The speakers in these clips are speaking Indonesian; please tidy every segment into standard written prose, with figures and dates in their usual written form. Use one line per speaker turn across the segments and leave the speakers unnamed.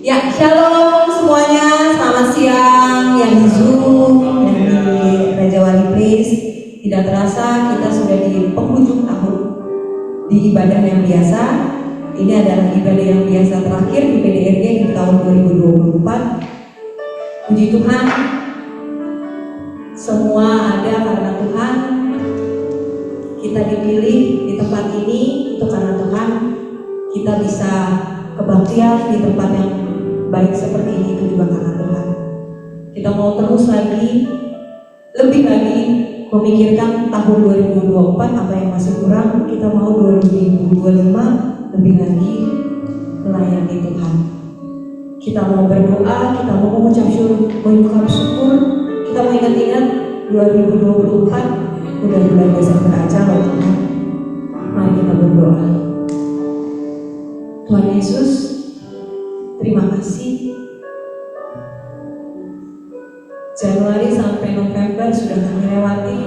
Ya, shalom semuanya, selamat siang yang di Zoom, yang di Raja Wali Place. Tidak terasa kita sudah di penghujung tahun di ibadah yang biasa. Ini adalah ibadah yang biasa terakhir di PDRG di tahun 2024. Puji Tuhan, semua ada karena Tuhan. Kita dipilih di tempat ini itu karena Tuhan. Kita bisa kebaktian di tempat yang baik seperti ini itu juga karena Tuhan. Kita mau terus lagi, lebih lagi memikirkan tahun 2024 apa yang masih kurang. Kita mau 2025 lebih lagi melayani Tuhan. Kita mau berdoa, kita mau mengucap syukur, kita mau ingat-ingat 2024 udah bulan Desember aja loh Tuhan. Mari kita berdoa. Tuhan Yesus, terima kasih. Januari sampai November sudah kami lewati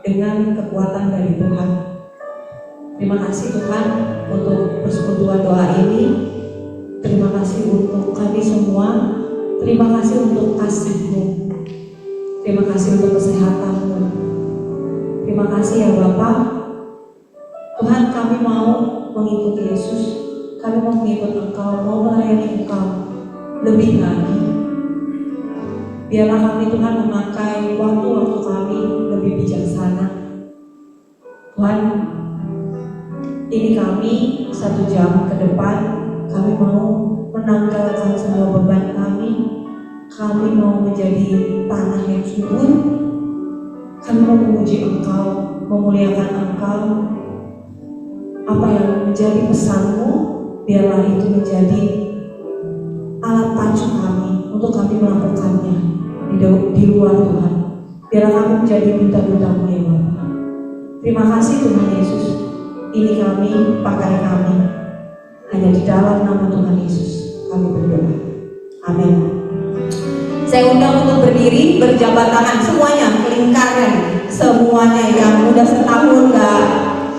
dengan kekuatan dari Tuhan. Terima kasih Tuhan untuk persekutuan doa ini. Terima kasih untuk kami semua. Terima kasih untuk kasih-Mu. Terima kasih untuk kesehatan-Mu. Terima kasih ya Bapak. Tuhan, kami mau mengikuti Yesus. Kami mau mengikut Engkau, mau melayani Engkau lebih lagi. Biarlah kami Tuhan memakai waktu-waktu kami lebih bijaksana. Tuhan, ini kami 1 jam ke depan, kami mau menanggalkan semua beban kami. Kami mau menjadi tanah yang subur. Kami mau memuji Engkau, memuliakan Engkau. Apa yang menjadi pesan-Mu, biarlah itu menjadi alat pacu kami untuk kami melakukannya di luar Tuhan. Biarlah kami menjadi duta-duta-Mu ya Bapa. Terima kasih Tuhan Yesus. Ini kami, pakai kami. Hanya di dalam nama Tuhan Yesus kami berdoa. Amin. Saya undang untuk berdiri, berjabat tangan semuanya, kelingkarnya, semuanya yang udah setahun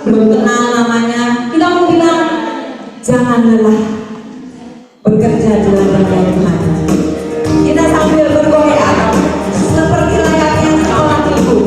belum kenal namanya. Kita mau bilang, jangan lelah bekerja dalam kerjaan Tuhan. Kita sambil bergoyang seperti layaknya seorang ibu.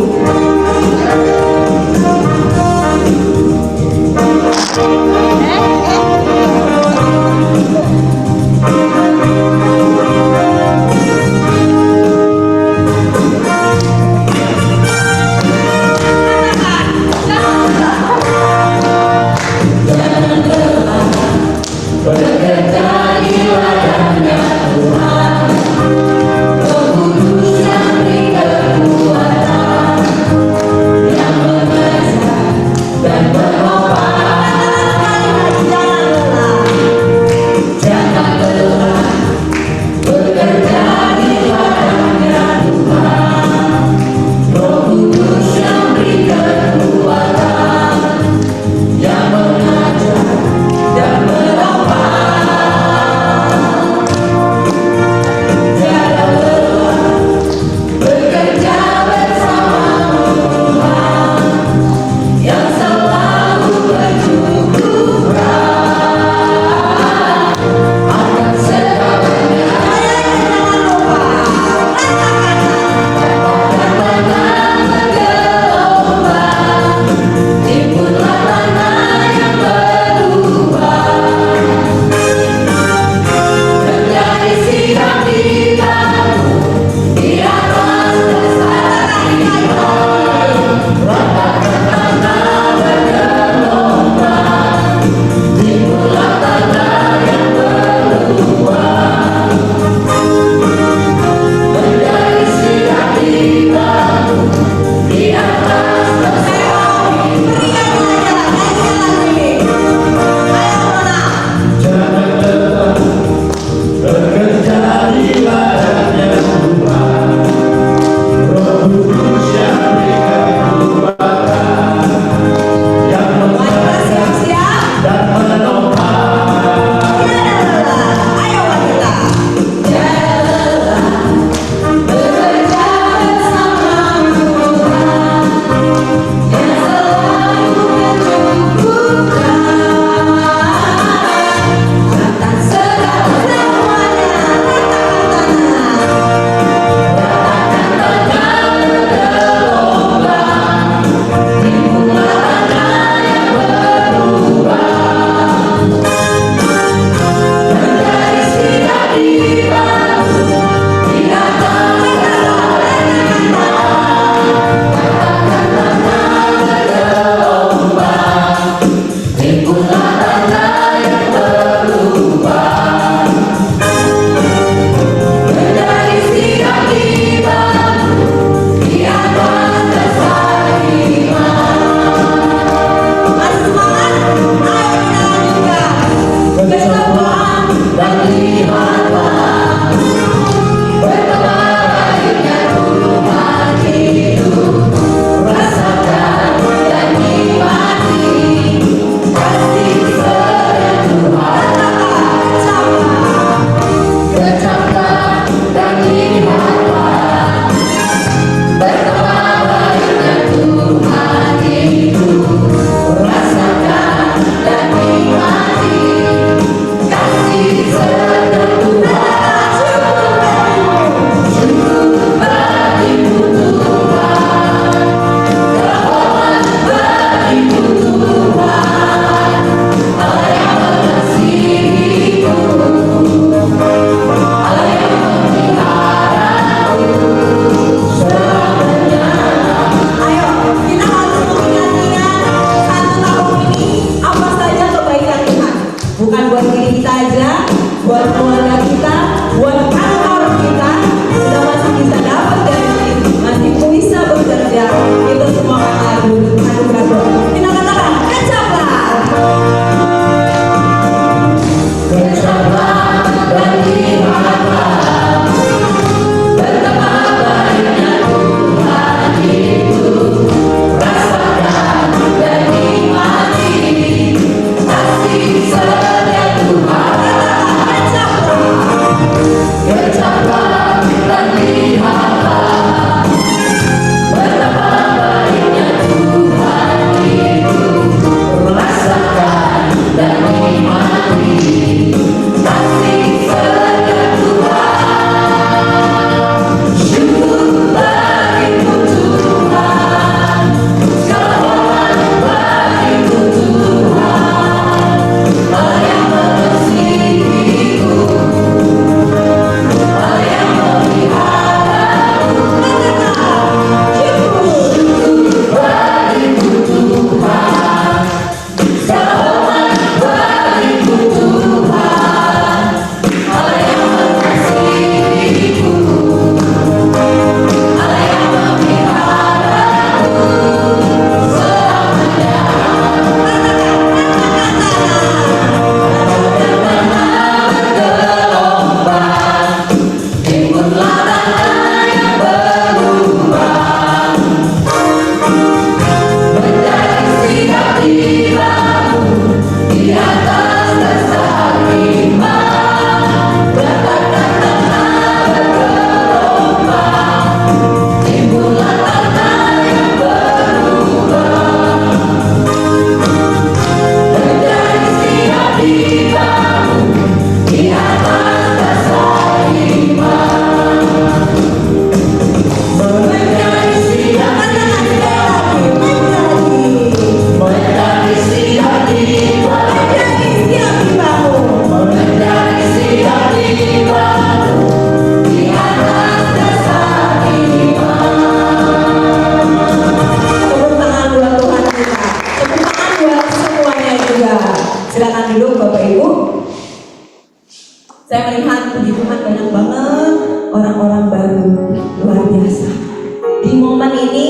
ini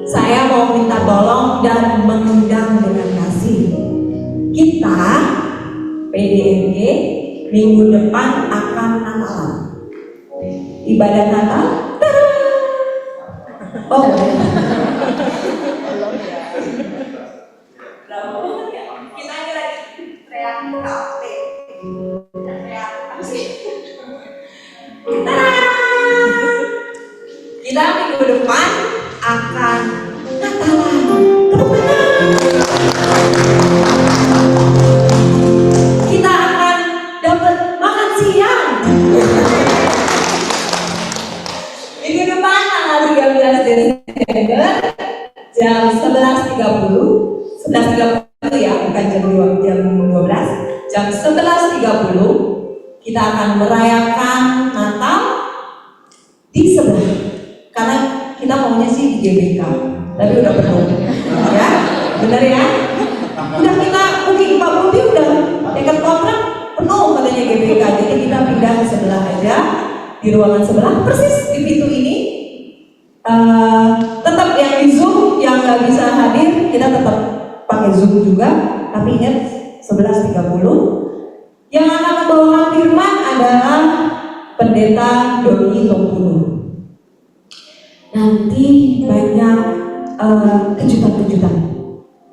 saya mau minta tolong dan mengundang dengan kasih. Kita PDMG minggu depan akan Natalan. Ibadah Natal. Oh, kita ini lagi teriak kafe. Teriak apa sih? Kita minggu depan akan Natalan. Kita akan dapat makan siang. Minggu depan tanggal 13 Desember jam 11.30 ya, bukan jam 12, jam 11.30 kita akan merayakan Natal di sebelah. Karena kita maunya sih di GBK, tapi udah penuh, ya, bener ya? Udah kita booking Pak Budi udah dekat kontrak penuh katanya GBK, jadi kita pindah ke sebelah aja di ruangan sebelah, persis di pintu ini. Tetap yang di Zoom yang nggak bisa hadir kita tetap pakai Zoom juga, tapi ingat 11.30. Yang akan membawakan firman adalah Pendeta Doni Tompuno. Nanti banyak kejutan-kejutan.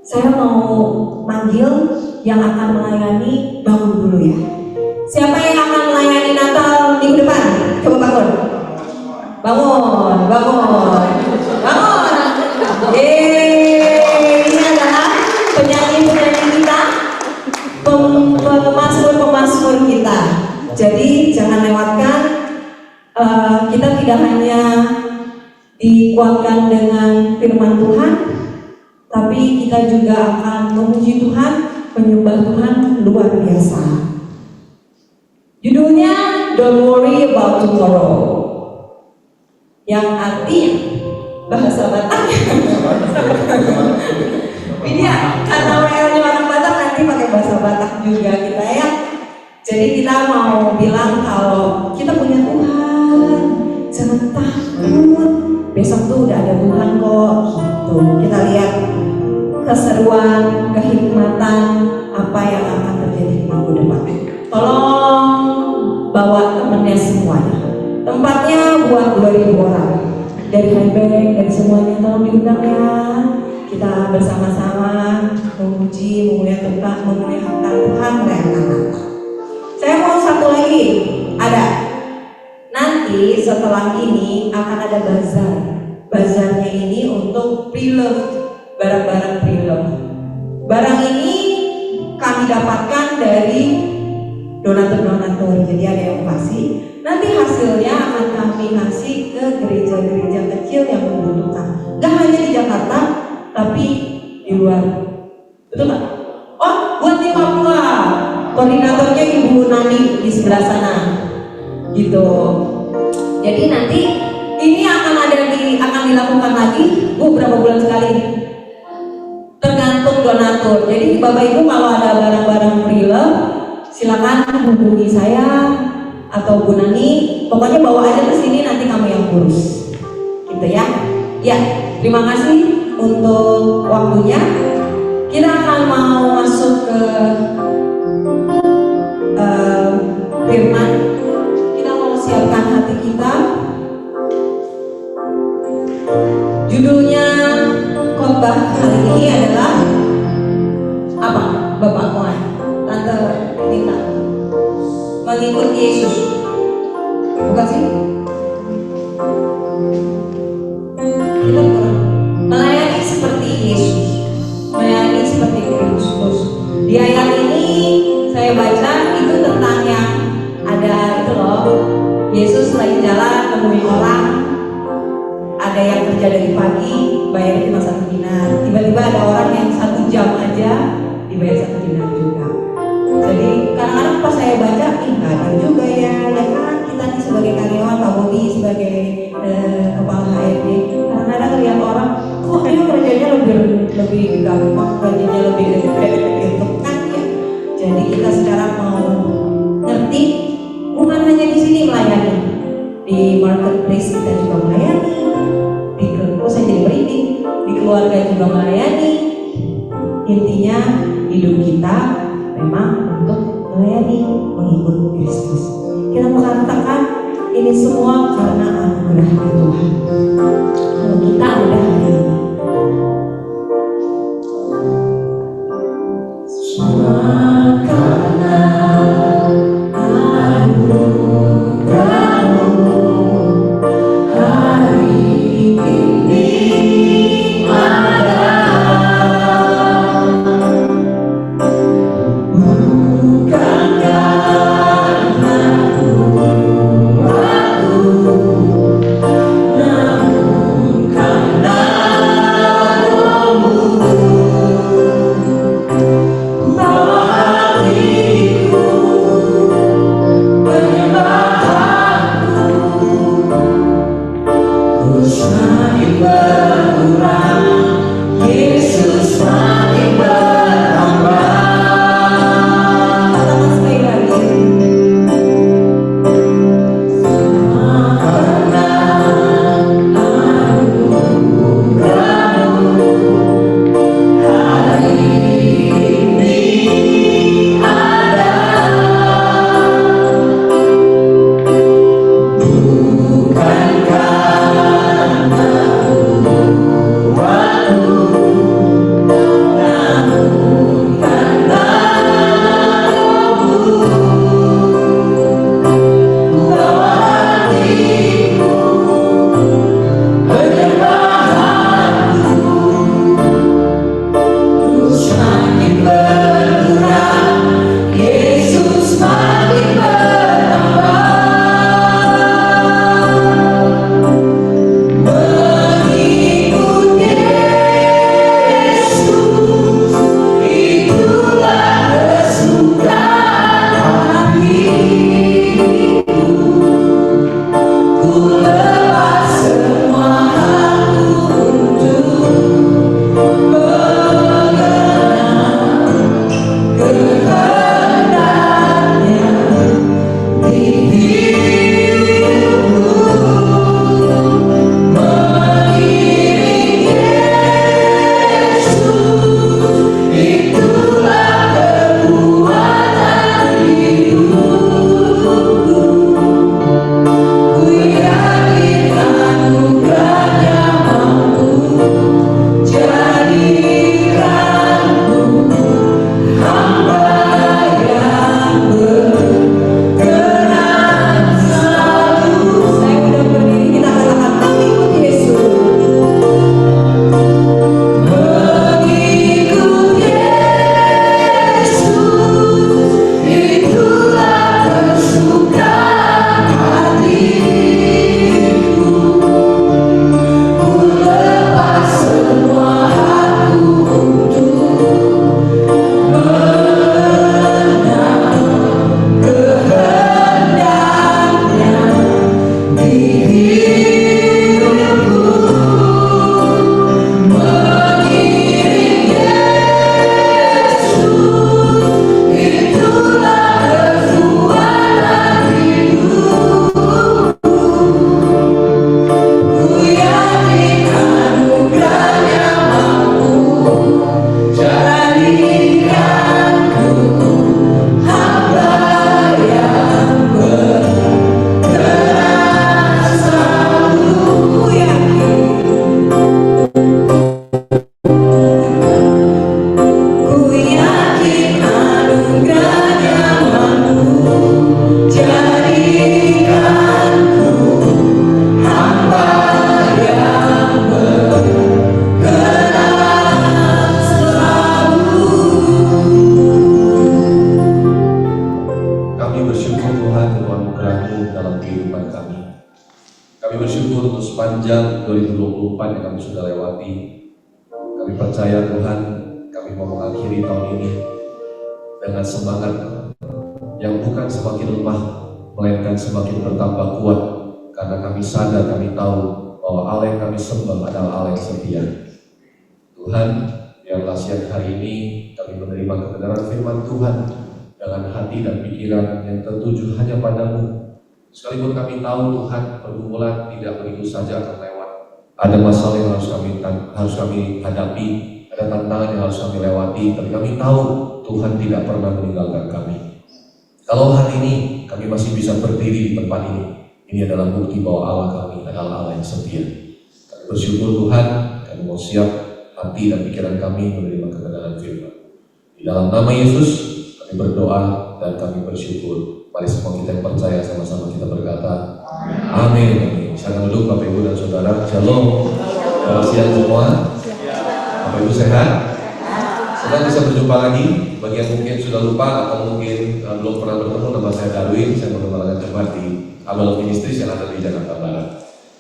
Saya mau manggil yang akan melayani, bangun dulu ya. Siapa yang akan melayani Natal minggu depan? Coba bangun. Bangun, bangun, bangun. Ini adalah penyanyi-penyanyi kita, pemazmur-pemazmur kita. Jadi jangan lewatkan. Kita tidak hanya dikuatkan dengan firman Tuhan, tapi kita juga akan memuji Tuhan, menyembah Tuhan luar biasa. Judulnya Don't Worry About Tomorrow, yang artinya bahasa Batak. Ini ya, karena WL-nya orang Batak, nanti pakai bahasa Batak juga kita ya. Jadi kita mau bilang kalau kita punya Tuhan, jangan takut. Besok tuh udah ada Tuhan kok, gitu. Kita lihat keseruan, kehikmatan apa yang akan terjadi di minggu depan. Tolong bawa temennya semuanya. Tempatnya buat 2.000 orang. Dari Highbank, dari semuanya tolong diundang ya. Kita bersama-sama memuji, memuliakan Tuhan, merayakan Natal. Saya mau satu lagi, ada. Nanti setelah ini akan ada bazar. Bazarnya ini untuk pre-love, barang-barang pre-love. Barang ini kami dapatkan dari donatur-donatur. Jadi ada yang kasih. Nanti hasilnya akan kami kasih ke gereja-gereja kecil yang membutuhkan. Gak hanya di Jakarta, tapi di luar. Betul nggak? Oh, buat di Papua. Koordinatornya Ibu Nani di sebelah sana. Gitu. Jadi nanti ini akan dilakukan lagi, Bu, berapa bulan sekali? Tergantung donatur. Jadi Bapak Ibu kalau ada barang-barang pre-love, silakan hubungi saya atau Bu Nani. Pokoknya bawa aja ke sini, nanti kami yang urus. Gitu ya. Ya, terima kasih untuk waktunya. Kita akan mau masuk ke firman. Kita mau siapkan hati kita. Judulnya khotbah kali ini adalah apa? Bapak Moan, Tante Nita, mengikut Yesus. Bukan sih? Kita melayani seperti Yesus, melayani seperti Kristus. Di ayat ini saya baca itu tentang yang ada itu loh, Yesus lagi jalan nemuin orang, ada yang kerja dari pagi bayar cuma 1 dinar, tiba-tiba ada orang yang 1 jam aja dibayar 1 dinar juga. Jadi kadang-kadang pas saya baca, nggak ada juga ya kan, kita nih sebagai karyawan, Pak Budi sebagai kepala HRD, kadang-kadang lihat orang kok dia kerjanya lebih gampang, gajinya lebih gede gitu kan ya. Jadi kita sekarang mau ngerti, bukan hanya di sini melayani, di marketplace kita juga melayani, di kampus saya keluarga juga melayani. Intinya hidup kita memang untuk melayani, mengikut Kristus. Kita mengatakan ini semua karena anugerah dari Tuhan. Kalau kita ada hari ini, semua karena anugerah-Mu. Hari ini ada, bukan karena kuatku, namun karena Roh-Mu. Bawa hatiku, penyembahanku, ku semakin berkurang, Yesus semakin bertambah. Katakan sekali lagi. Semua karena anugerah-Mu. Hari ini ada, bukan karena kuatku, namun karena Roh-Mu. Bawa hatiku, penyembahanku, ku semakin berkurang, Yesus semakin bertambah. Mengikut Yesus, itulah kesukaan hatiku. Ku lepas semua hal untuk mengenal kehendaknya di hidupku. Mengiring Yesus, itulah kekuatan hidupku. Ku yakin anugerah-Nya mampu jadikanku hamba yang berkenan selalu. Saya udah berdiri, kita katakan mengikut Yesus. Mengikut Yesus, itulah kesukaan hatiku. Ku lepas semua halku untuk mengenal kehendaknya di hidupku. Mengiring Yesus, itulah kekuatan hidupku. Ku yakin anugerah-Nya mampu jadikanku hamba yang berkenan selalu. Ku yakin, anugerah-Nya mampu jadikanku hamba yang berkenan selalu.
Kami bersyukur Tuhan untuk anugerah-Mu dalam kehidupan kami. Kami bersyukur untuk sepanjang 2024 yang kami sudah lewati. Kami percaya Tuhan, kami mau mengakhiri tahun ini dengan semangat yang bukan semakin lemah, melainkan semakin bertambah kuat. Karena kami sadar, kami tahu bahwa Allah yang kami sembah adalah Allah yang setia. Tuhan, biarlah siang hari ini kami menerima kebenaran firman Tuhan dengan hati dan pikiran yang tertuju hanya padamu. Sekalipun kami tahu Tuhan, pergumulan tidak begitu saja akan lewat. Ada masalah yang harus kami harus kami hadapi, ada tantangan yang harus kami lewati, tapi kami tahu Tuhan tidak pernah meninggalkan kami. Kalau hari ini kami masih bisa berdiri di tempat ini adalah bukti bahwa Allah kami adalah Allah yang setia. Kami bersyukur Tuhan, kami mau siap hati dan pikiran kami menerima kebenaran firman. Di dalam nama Yesus kami berdoa dan kami bersyukur. Mari semua kita yang percaya sama-sama kita berkata, amin. Silakan duduk Bapak Ibu dan Saudara. Shalom. Selamat siang semua. Bapak Ibu sehat? Senang bisa berjumpa lagi. Bagi yang mungkin sudah lupa atau mungkin belum pernah bertemu, nama saya Darwin. Saya mengembalakan jemaat di Amal Ministries yang ada di Jakarta Barat.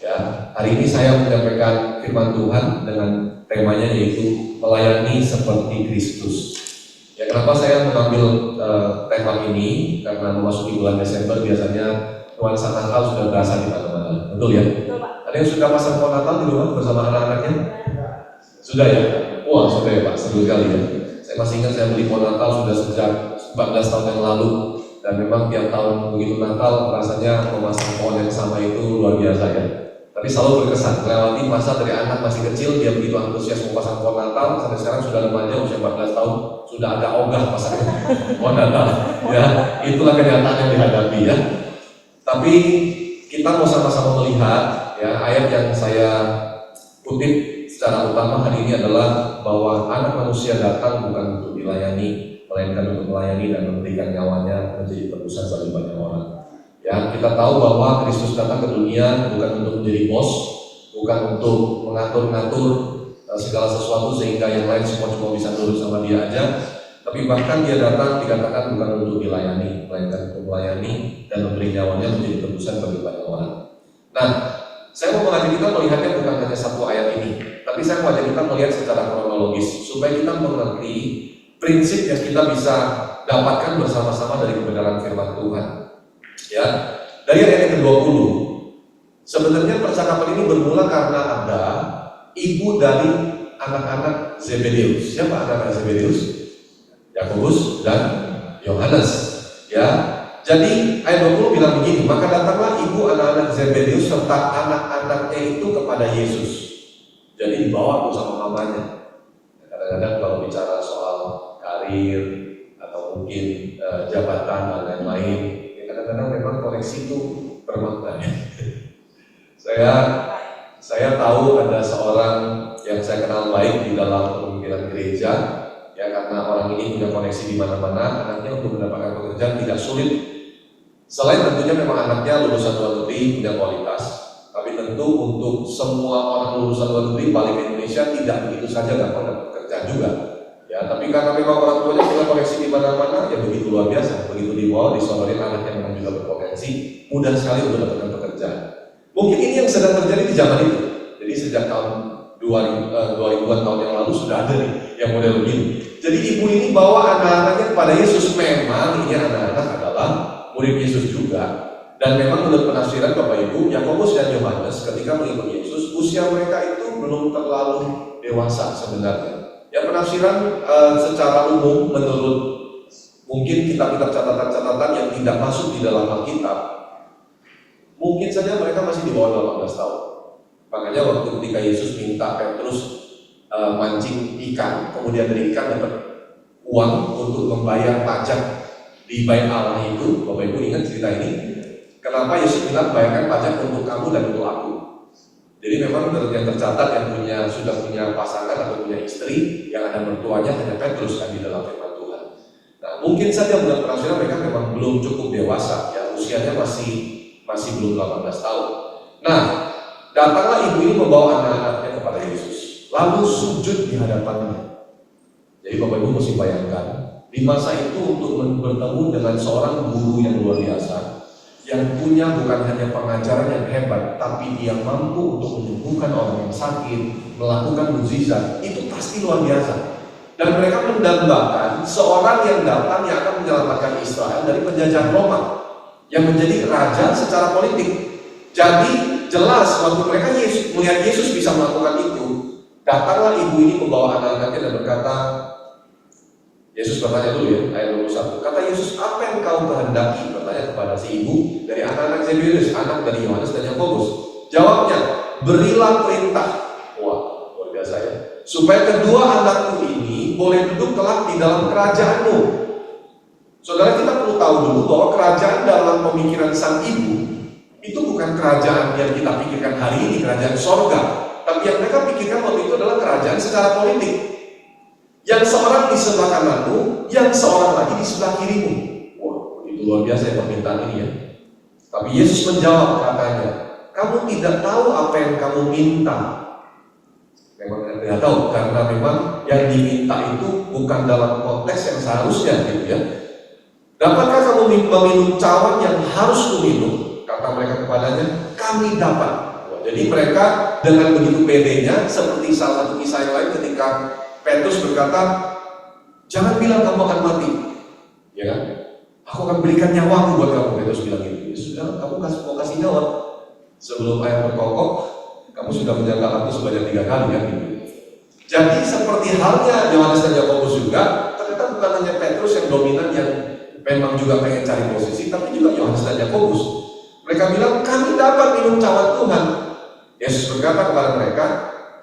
Ya, hari ini saya menyampaikan firman Tuhan dengan temanya yaitu melayani seperti Kristus. Ya, kenapa saya mengambil tema ini? Karena memasuki bulan Desember biasanya nuansa Natal sudah berasa di mana-mana. Betul ya? Ada yang sudah pasang pohon Natal di rumah bersama anak-anaknya? Sudah ya? Wah, sudah ya Pak, seru sekali ya. Saya masih ingat saya beli pohon Natal sudah sejak 14 tahun yang lalu. Dan memang tiap tahun begitu Natal rasanya memasang pohon yang sama itu luar biasa ya. Tapi selalu berkesan, melewati masa dari anak masih kecil, dia begitu antusias mau pasang pohon Natal, sampai sekarang sudah remaja, usia 14 tahun, sudah agak ogah pasang pohon Natal. Ya, itulah kenyataan yang dihadapi ya. Tapi kita mau sama-sama melihat ya, ayat yang saya kutip secara utama hari ini adalah bahwa anak manusia datang bukan untuk dilayani, melainkan untuk melayani dan memberikan nyawanya menjadi tebusan bagi banyak orang. Ya, kita tahu bahwa Kristus datang ke dunia bukan untuk menjadi bos, bukan untuk mengatur-ngatur segala sesuatu sehingga yang lain semua cuma bisa nurut sama dia aja. Tapi bahkan dia datang dikatakan bukan untuk dilayani, melainkan untuk melayani dan memberi nyawanya menjadi tebusan bagi banyak orang. Nah, saya mau mengajak kita melihatnya bukan hanya satu ayat ini, tapi saya mau ajak kita melihat secara kronologis supaya kita mengerti prinsip yang kita bisa dapatkan bersama-sama dari kebenaran firman Tuhan. Ya, dari ayat yang ke-20, sebenarnya percakapan ini bermula karena ada ibu dari anak-anak Zebedeus. Siapa anak-anak Zebedeus? Yakobus dan Yohanes. Ya, jadi ayat 20 bilang begini, maka datanglah ibu anak-anak Zebedeus serta anak-anaknya itu kepada Yesus. Jadi dibawa tuh sama mamanya. Kadang-kadang kalau bicara soal karir atau mungkin jabatan dan lain-lain, kadang-kadang memang koneksi itu bermakna. Saya tahu ada seorang yang saya kenal baik di dalam kepemimpinan gereja, ya, karena orang ini punya koneksi di mana-mana. Anaknya untuk mendapatkan pekerjaan tidak sulit. Selain tentunya memang anaknya lulusan luar negeri punya kualitas, tapi tentu untuk semua orang lulusan luar negeri balik ke Indonesia tidak begitu saja gampang dapat pekerjaan juga. Ya, tapi karena memang orang tuanya punya koneksi di mana-mana, ya begitu luar biasa. Begitu dibawa, disodorin anaknya memang juga berpotensi, mudah sekali untuk mendapatkan pekerjaan. Mungkin ini yang sedang terjadi di zaman itu. Jadi sejak tahun 2000-an tahun yang lalu sudah ada nih yang model begini. Jadi ibu ini bawa anak-anaknya kepada Yesus. Memang ini anak-anak adalah murid Yesus juga. Dan memang menurut penafsiran Bapak Ibu, Yakobus dan Yohanes ketika mengikuti Yesus, usia mereka itu belum terlalu dewasa sebenarnya. Ya, penafsiran secara umum menurut mungkin kitab-kitab catatan-catatan yang tidak masuk di dalam Alkitab, mungkin saja mereka masih di bawah 18 tahun. Makanya waktu ketika Yesus minta Petrus mancing ikan, kemudian dari ikan dapat uang untuk membayar pajak di bait Allah itu, Bapak Ibu ingat cerita ini? Kenapa Yesus bilang bayarkan pajak untuk kamu dan untuk aku? Jadi memang yang tercatat yang sudah punya pasangan atau punya istri, yang ada mertuanya hanya Petrus kan di dalam firman Tuhan. Nah, mungkin saja menurut penafsiran mereka memang belum cukup dewasa, ya usianya masih belum 18 tahun. Nah, datanglah ibu ini membawa anak-anaknya kepada Yesus, lalu sujud di hadapannya. Jadi Bapak Ibu mesti bayangkan, di masa itu untuk bertemu dengan seorang guru yang luar biasa, yang punya bukan hanya pengajaran yang hebat, tapi dia mampu untuk menyembuhkan orang yang sakit, melakukan mukjizat, itu pasti luar biasa. Dan mereka mendambakan seorang yang datang yang akan menyelamatkan Israel dari penjajahan Roma, yang menjadi raja secara politik. Jadi jelas waktu mereka melihat Yesus bisa melakukan itu, datanglah ibu ini membawa anak-anaknya dan berkata, Yesus bertanya dulu ya, ayat 21. Kata Yesus, apa yang kau kehendaki? Bertanya kepada si ibu dari anak-anak Zebedeus, anak dari Yohanes dan Yakobus. Jawabnya, berilah perintah. Wah, luar biasa ya. supaya kedua anakku ini boleh duduk kelak di dalam kerajaanmu. Saudara, kita perlu tahu dulu bahwa kerajaan dalam pemikiran sang ibu itu bukan kerajaan yang kita pikirkan hari ini, kerajaan sorga. Tapi yang mereka pikirkan waktu itu adalah kerajaan secara politik. Yang seorang di sebelah kananmu, yang seorang lagi di sebelah kirimu. Wah, itu luar biasa ya permintaan ini ya. Tapi Yesus menjawab katanya, kamu tidak tahu apa yang kamu minta. Memang tidak tahu, karena memang yang diminta itu bukan dalam konteks yang seharusnya gitu ya. Dapatkah kamu meminum cawan yang harus kuminum? Kata mereka kepadanya, kami dapat. Jadi mereka dengan begitu pedenya, seperti salah satu kisah yang lain ketika Petrus berkata, jangan bilang kamu akan mati, ya kan? Aku akan berikan nyawaku buat kamu. Petrus bilang gitu. Yesus bilang, kamu mau kasih nyawa sebelum ayam berkokok, kamu sudah menjaga aku sebanyak 3 kali kan? Gitu. Jadi seperti halnya Yohanes dan Yakobus juga, ternyata bukan hanya Petrus yang dominan yang memang juga pengen cari posisi, tapi juga Yohanes dan Yakobus. Mereka bilang, kami dapat minum cawan Tuhan. Yesus berkata kepada mereka,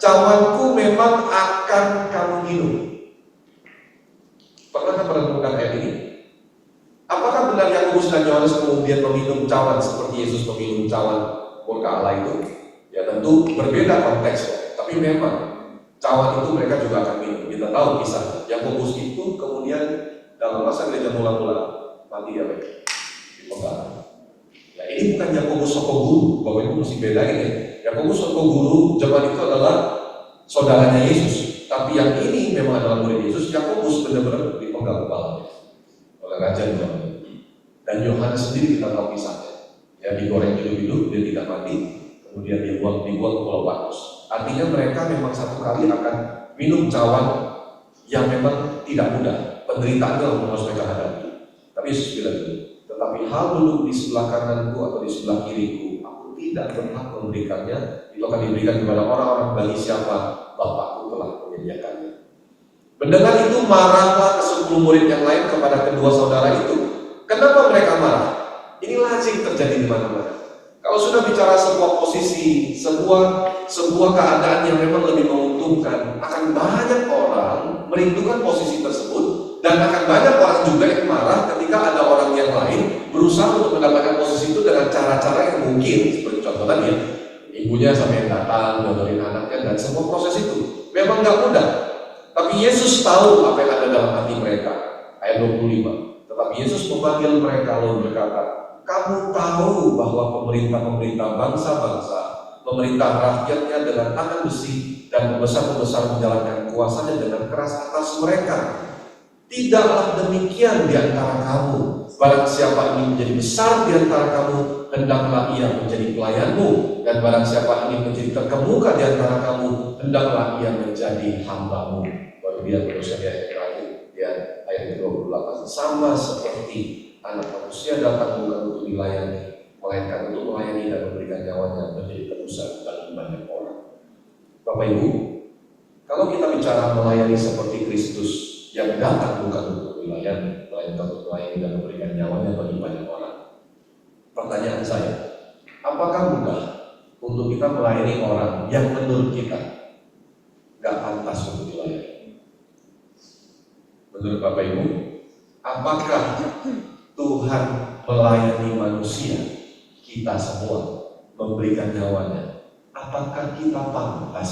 cawanku memang akan kamu minum. Pernahkah merenungkan ayat ini? Apakah benar Yakobus dan Yohanes kemudian meminum cawan seperti Yesus meminum cawan murka Allah itu? Ya tentu berbeda konteksnya, tapi memang cawan itu mereka juga akan minum. Kita tahu kisah Yakobus itu kemudian dalam masa gereja mula-mula mati ya baik dipenggal. Ya ini bukan Yakobus soko guru, bahwa itu mesti bedain ya. Yakobus soko guru zaman itu adalah saudaranya Yesus, tapi yang ini memang adalah murid Yesus. Yakobus benar-benar dipenggal kepala oleh raja di zaman itu. Dan Yohanes sendiri kita tahu kisahnya. Ya digoreng hidup-hidup, dia tidak mati, kemudian dibuang ke Pulau Patmos. Artinya mereka memang satu kali akan minum cawan yang memang tidak mudah, penderitaan yang harus mereka hadapi. Tapi Yesus bilang itu, tetapi hal duduk di sebelah kananku atau di sebelah kiriku, aku tidak berhak memberikannya. Itu akan diberikan kepada orang-orang bagi siapa Bapakku telah menyediakannya. Mendengar itu marahlah ke-10 murid yang lain kepada kedua saudara itu. Kenapa mereka marah? Ini lazim terjadi di mana-mana. Kalau sudah bicara sebuah posisi, sebuah keadaan yang memang lebih menguntungkan, akan banyak orang merindukan posisi tersebut, dan akan banyak orang juga yang marah ketika ada orang yang lain berusaha untuk mendapatkan posisi itu dengan cara-cara yang mungkin, seperti contoh tadi ya, ibunya sampai datang, donorin anaknya, dan semua proses itu memang nggak mudah. Tapi Yesus tahu apa yang ada dalam hati mereka. Ayat 25. Tetapi Yesus memanggil mereka lalu berkata, kamu tahu bahwa pemerintah bangsa-bangsa memerintah rakyatnya dengan tangan besi dan pembesar-pembesar menjalankan kuasanya dengan keras atas mereka. Tidaklah demikian di antara kamu. Barang siapa ingin menjadi besar di antara kamu, hendaklah ia menjadi pelayanmu. Dan barang siapa ingin menjadi terkemuka di antara kamu, hendaklah ia menjadi hambamu. Baru dia terusnya di ayat terakhir, ya ayat 28. Sama seperti Anak manusia datang bukan untuk dilayani, melainkan untuk melayani dan memberikan nyawanya menjadi tebusan bagi banyak orang. Bapak Ibu, kalau kita bicara melayani seperti Kristus yang datang bukan untuk dilayani, melainkan untuk melayani dan memberikan nyawanya bagi banyak orang. Pertanyaan saya, apakah mudah untuk kita melayani orang yang menurut kita gak pantas untuk dilayani? Menurut Bapak Ibu, apakah Tuhan melayani manusia, kita semua memberikan nyawanya? Apakah kita pantas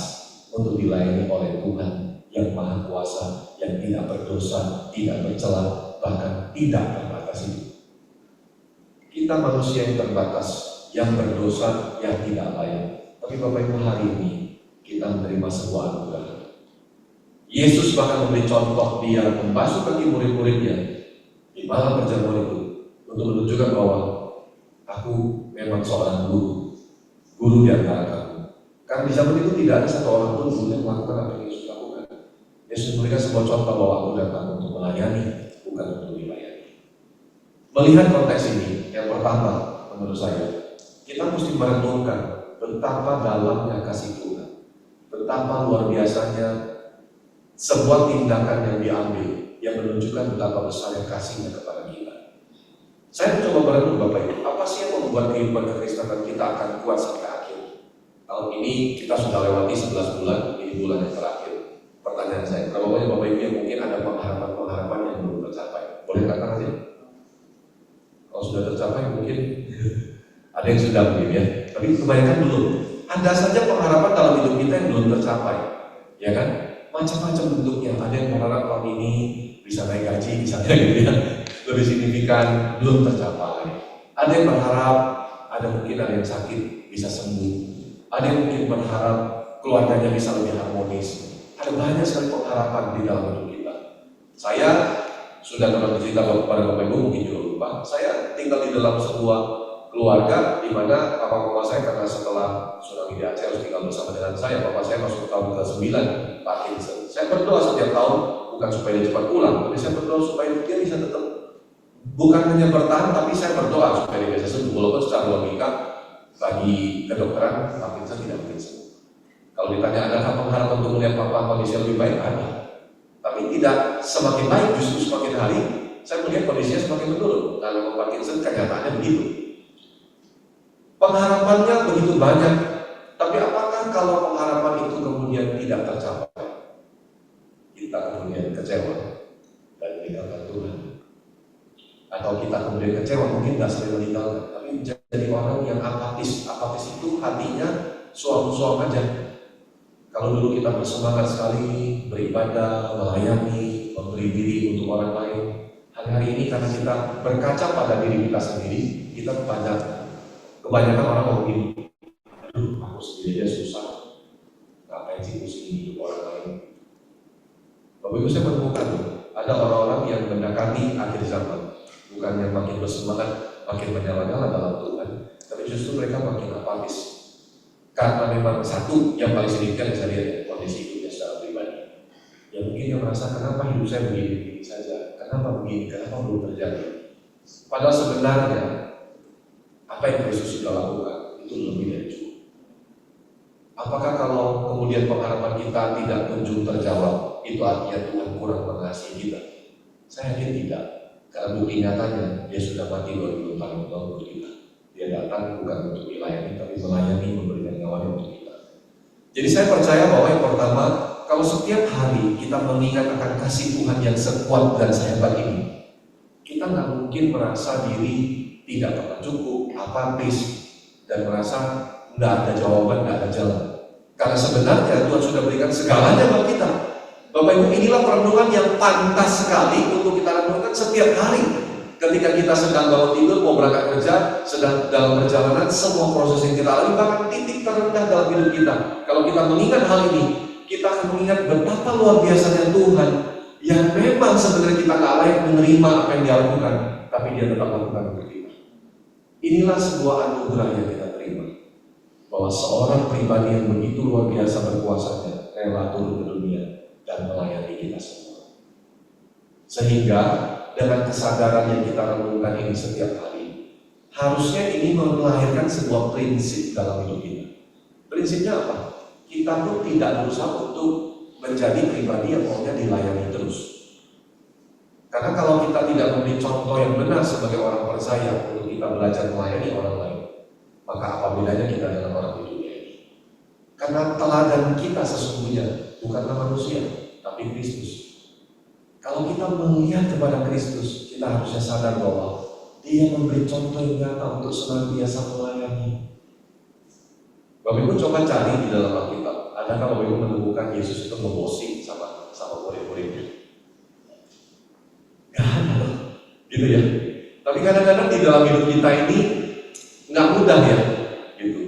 untuk dilayani oleh Tuhan yang Maha Kuasa, yang tidak berdosa, tidak bercela, bahkan tidak terbatas itu? Kita manusia yang terbatas, yang berdosa, yang tidak layak. Tapi Bapak Ibu, hari ini kita menerima sebuah anugerah. Yesus bahkan memberi contoh, dia membasuh kaki murid-muridnya di malam perjamuan itu untuk menunjukkan bahwa aku memang seorang guru di antara kamu. Karena di zaman itu tidak ada satu orang pun guru yang melakukan apa yang Yesus lakukan. Yesus memberikan sebuah contoh bahwa aku datang untuk melayani, bukan untuk dilayani. Melihat konteks ini, yang pertama menurut saya, kita mesti merenungkan betapa dalamnya kasih Tuhan, betapa luar biasanya sebuah tindakan yang diambil yang menunjukkan betapa besarnya kasihnya kepada kita. Saya mencoba berenung Bapak Ibu, apa sih yang membuat kehidupan kekristenan kita akan kuat sampai akhir? Tahun ini kita sudah lewati 11 bulan, ini bulan yang terakhir. ada pengharapan-pengharapan yang belum tercapai. Boleh katakan aja? Kalau sudah tercapai mungkin ada yang sudah mungkin ya, tapi kebanyakan belum. Ada saja pengharapan dalam hidup kita yang belum tercapai, ya kan? Macam-macam bentuknya. Ada yang berharap tahun ini bisa naik gaji, misalnya gitu ya, lebih signifikan, belum tercapai. Ada yang berharap, mungkin ada yang sakit bisa sembuh. Ada yang mungkin berharap keluarganya bisa lebih harmonis. Ada banyak sekali pengharapan di dalam hidup kita. Saya sudah pernah bercerita kepada Bapak Ibu, mungkin juga lupa. Saya tinggal di dalam sebuah keluarga di mana papa mama saya, karena setelah tsunami di Aceh harus tinggal bersama dengan saya. Bapak saya masuk tahun ke-9 Parkinson. Saya berdoa setiap tahun, bukan supaya dia cepat pulang, tapi saya berdoa supaya dia bisa tetap, bukan hanya bertahan, tapi saya berdoa supaya dia bisa sembuh. Walaupun secara logika bagi kedokteran Parkinson tidak mungkin sembuh. Kalau ditanya adakah pengharapan untuk melihat papa kondisi lebih baik, ada. Tapi tidak semakin baik, justru semakin hari saya melihat kondisinya semakin menurun. Kalau Parkinson kenyataannya begitu. Pengharapannya begitu banyak, tapi apakah kalau pengharapan itu kemudian tidak tercapai, kita kemudian kecewa dan meninggalkan Tuhan? Atau kita kemudian kecewa, mungkin nggak sering meninggalkan, tapi menjadi orang yang apatis. Apatis itu hatinya suam-suam aja. Kalau dulu kita bersemangat sekali beribadah, melayani, memberi diri untuk orang lain, hari-hari ini karena kita berkaca pada diri kita sendiri, kita kebanyakan orang ngomong gini, aduh aku sendiri aja susah, ngapain sih mesti hidup orang lain. Bapak Ibu, saya menemukan ada orang-orang yang mendekati akhir zaman, bukan yang makin bersemangat, makin menyala-nyala dalam Tuhan, tapi justru mereka makin apatis. Karena memang satu yang paling signifikan saya lihat kondisi hidupnya secara pribadi. Ya mungkin yang merasa kenapa hidup saya begini saja, kenapa begini, kenapa belum terjadi. Padahal sebenarnya apa yang Kristus sudah lakukan itu lebih dari cukup. Apakah kalau kemudian pengharapan kita tidak kunjung terjawab, itu artinya Tuhan kurang mengasihi kita? Saya yakin tidak, karena bukti nyatanya dia sudah mati 2000 tahun untuk kita. Dia datang bukan untuk dilayani, tapi melayani, memberikan nyawanya untuk kita. Jadi saya percaya bahwa yang pertama, kalau setiap hari kita mengingat akan kasih Tuhan yang sekuat dan sehebat ini, kita nggak mungkin merasa diri tidak pernah cukup, apatis, dan merasa nggak ada jawaban, nggak ada jalan. Karena sebenarnya Tuhan sudah berikan segalanya buat kita. Bapak Ibu, inilah perenungan yang pantas sekali untuk kita renungkan setiap hari. Ketika kita sedang bangun tidur, mau berangkat kerja, sedang dalam perjalanan, semua proses yang kita lalui, bahkan titik terendah dalam hidup kita. Kalau kita mengingat hal ini, kita akan mengingat betapa luar biasanya Tuhan yang memang sebenarnya kita nggak layak menerima apa yang Dia lakukan, tapi Dia tetap lakukan untuk kita. Inilah sebuah anugerah yang kita terima, bahwa seorang pribadi yang begitu luar biasa berkuasanya rela turun ke dunia dan melayani kita semua. Sehingga dengan kesadaran yang kita renungkan ini setiap hari, harusnya ini melahirkan sebuah prinsip dalam hidup kita. Prinsipnya apa? Kita pun tidak berusaha untuk menjadi pribadi yang maunya dilayani terus. Karena kalau kita tidak memberi contoh yang benar sebagai orang percaya untuk kita belajar melayani orang lain, maka apa bedanya kita dengan orang di dunia ini? Karena teladan kita sesungguhnya bukanlah manusia, tapi Kristus. Kalau kita melihat kepada Kristus, kita harusnya sadar bahwa Dia memberi contoh yang nyata untuk senantiasa melayani. Bapak Ibu coba cari di dalam Alkitab, adakah Bapak Ibu menemukan Yesus itu membosi sama murid-muridnya? Gak ada, gitu ya. Tapi kadang-kadang di dalam hidup kita ini nggak mudah ya, gitu.